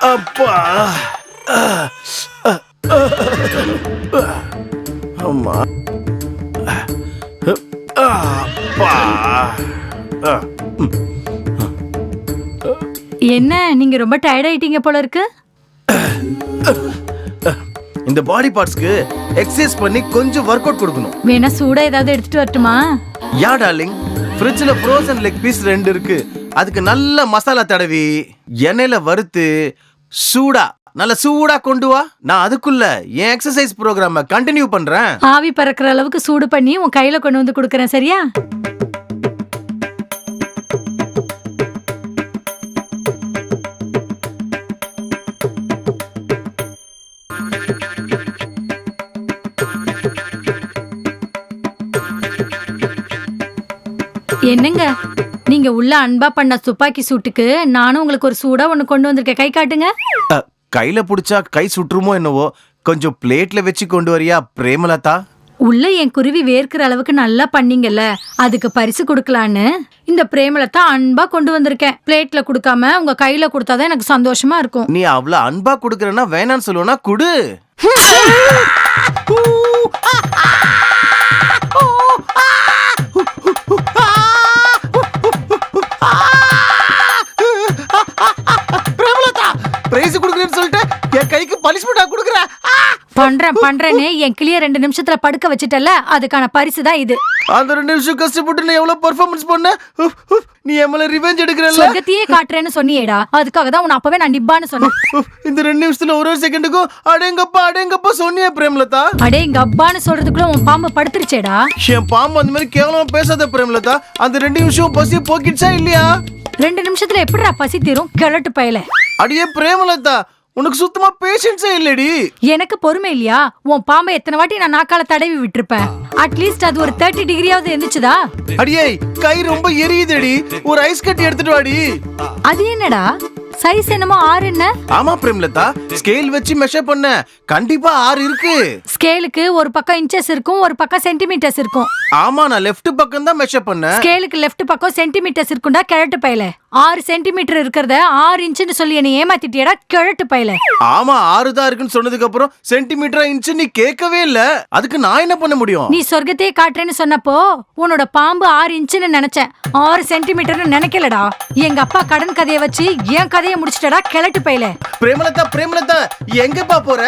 அப்பா அம்மா அப்பா. என்ன நீங்க ரொம்ப டயர்ட் ஆயிட்டீங்க போல இருக்கு. இந்த பாடி பார்ட்ஸ்க்கு எக்ஸசைஸ் பண்ணி கொஞ்சம் ஒர்க் அவுட் கொடுக்கணும். வேணா சூடா ஏதாவது எடுத்துட்டு வரட்டுமா? யா டார்லிங், ஃப்ரிட்ஜ்ல ஃப்ரோசன் லெக் பீஸ் 2 இருக்கு. அதுக்கு நல்ல மசாலா தடவி எண்ணெயில வறுத்து நல்ல சூடா கொண்டு வா. நான் அதுக்குள்ள என் எக்ஸசைஸ் ப்ரோக்ராம கண்டினியூ பண்றேன். ஆவி பறக்கிற அளவுக்கு சூடு பண்ணி உன் கையில கொண்டு வந்து கொடுக்கறேன், சரியா? என்னங்க நீங்க உள்ள அன்பா பண்ண துப்பாக்கி சூட்டுக்கு நானும் உங்களுக்கு ஒரு சூடா ஒண்ணு கொண்டு வந்திருக்கேன். கை காட்டுங்க. கையில புடிச்சா கை சுற்றுமோ என்னவோ, கொஞ்சம் பிளேட்ல வச்சு கொண்டு வரியா பிரேமலதா? உள்ள என் குருவி வேர்க்கிற அளவுக்கு நல்லா பண்ணீங்கல்ல, அதுக்கு பரிசு கொடுக்கலான்னு இந்த பிரேமலதா அன்பா கொண்டு வந்திருக்கேன். பிளேட்ல கொடுக்காம உங்க கையில கொடுத்தாதான் எனக்கு சந்தோஷமா இருக்கும். நீ அவ்வளவு அன்பா குடுக்கறனா வேணான்னு சொல்லுவனா குடு. பண்றேன்னு என் கிளிய 2 நிமிஷத்துல படுக்க வச்சிட்டல, அதுக்கான பரிசு தான் இது. அந்த 2 நிமிஷம் கஷ்டப்பட்டு நீ எவ்வளவு பெர்ஃபார்மன்ஸ் பண்ண? நீ எம்மல ரிவெஞ்ச் எடுக்கறல. சொர்க்கத்தையே காட்றேன்னு சொன்னியேடா, அதுக்காக தான் உன்னை அப்பவே நான் நிப்பான்னு சொன்னேன். இந்த 2 நிமிஷத்துல ஒரு செகண்டுக்கு அடேங்கப்பா சொன்னியே பிரேமலதா. அடேங்கப்பான்னு சொல்றதுக்குள்ள உன் பாம்பு படுத்துருச்சேடா. என் பாம்பு அந்த மாதிரி கேவலமா பேசாத பிரேமலதா. அந்த 2 நிமிஷம் பசி போக்கிடுச்சா இல்லையா? 2 நிமிஷத்துல எப்படிடா பசி தீரும் கிழட்டு பயல? அடியே பிரேமலதா, உனக்கு சுத்தமா பேஷன்ஸே இல்லடி. எனக்கு பொறுமை இல்லையா? உன் பாம்பை எத்தனை வாட்டி நான் நாக்கால தடவி விட்டுருப்பேன். அட்லீஸ்ட் அது ஒரு 30 டிகிரியாவது இருந்துச்சுதா? அடியே கை ரொம்ப எரியுதடி, ஒரு ஐஸ் கட்டி எடுத்துட்டு வாடி. அது என்னடா சைஸ் என்னமோ 6 என்ன? ஆமா பிரேமலதா, ஸ்கேல் வச்சு மெஷர் பண்ண கண்டிப்பா 6 இருக்கு. ஸ்கேலுக்கு ஒரு பக்கம் இன்ச்சஸ் இருக்கும், ஒரு பக்கம் சென்டிமீட்டர்ஸ் இருக்கும். ஆமா, நான் லெஃப்ட் பக்கம் தான் மெஷர் பண்ணேன். ஸ்கேலுக்கு லெஃப்ட் பக்கம் சென்டிமீட்டர்ஸ் இருக்கும்டா கிழட்டு பயல. 6 சென்டிமீட்டர் இருக்கிறத 6 இன்ச்சுன்னு சொல்லி என்னை ஏமாத்திட்டியடா கிழட்டு பயல. ஆமா 6 தான் இருக்குன்னு சொன்னதுக்கு அப்புறம் சென்டிமீட்டரா இன்ச்சு நீ கேட்கவே இல்ல. அதுக்கு நான் என்ன பண்ண முடியும்? நீ சொர்க்கத்தையே காட்டுறேன்னு சொன்னப்போ உன்னோட பாம்பு 6 இன்ச்சுன்னு நினைச்சேன், 6 சென்டிமீட்டர்னு நினைக்கலடா. எங்க அப்பா கடன் கதையை வச்சு என் கதையை முடிச்சிட்டடா கிழட்டு பயல. பிரேமலதா எங்கப்பா போற?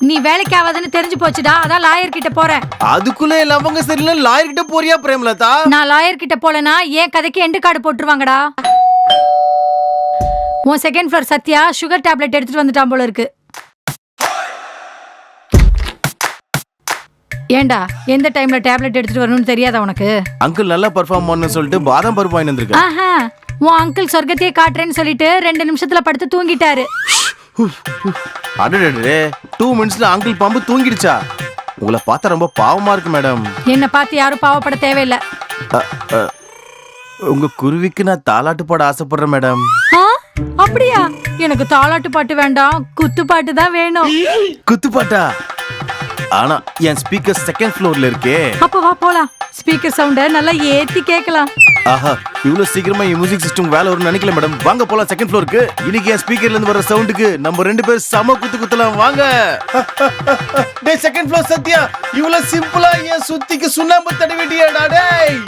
நீ வேலைக்கு ஆகாதுன்னு தெரிஞ்சு போச்சுடா, அதான் லாயர் கிட்ட போறேன். அதுக்குள்ள லவங்க சரியில்லை, லாயர் கிட்ட போறியா பிரேமலதா? நான் லாயர் கிட்ட போலனா என் கதைக்கு எண்டு கார்டு போட்டுருவாங்கடா. உன் second floor Sathya sugar tablet எடுத்துட்டு வந்துட்டான் போல இருக்கு. ஏண்டா எந்த டைம்ல டேப்லெட் எடுத்துட்டு வரணும்னு தெரியாதா உனக்கு? அங்கிள் நல்லா பெர்ஃபார்ம் பண்ணனும்னு சொல்லிட்டு பாதாம் பருப்பு வாங்கி வந்திருக்கேன். ஆஹா, உன் அங்கிள் சொர்க்கத்தையே காட்டுறேன்னு சொல்லிட்டு 2 நிமிஷத்துல படுத்து தூங்கிட்டாரு. அடடே 2 மினிட்ஸ்ல அங்கிள் பாம்பு தூங்கிடுச்சா? உங்களை பார்த்தா ரொம்ப பாவமா இருக்கு மேடம். என்ன பார்த்து யாரும் பாவப்பட தேவையில்லை. உங்க குருவிக்கு நான் தாலாட்டு பாட ஆசைப்படுறேன் மேடம். அப்படியா? எனக்கு தாலாட்டு பாட்டு வேண்டாம், குத்து பாட்டு தான் வேணும். குத்து பாட்டா? ஆனா என் ஸ்பீக்கர் செகண்ட் ஃப்ளோர்ல இருக்கே. அப்ப வா போலாம், ஸ்பீக்கர் சவுண்ட நல்லா ஏத்தி கேட்கலாம். ஆஹா, இவ்வளவு சீக்கிரமா என் மியூசிக் சிஸ்டம் வேலை வரும்னு நினைக்கல மேடம். வாங்க போலாம் செகண்ட் ஃப்ளோருக்கு. இன்னைக்கு என் ஸ்பீக்கர்ல இருந்து வர சவுண்டுக்கு நம்ம 2 பேரும் சம குத்தலாம் வாங்க. டேய் செகண்ட் ஃப்ளோர் சத்யா, இவ்வளவு சிம்பிளா என் சுத்திக்கு சுண்ணாம்பு தடவிட்டியாடா டேய்.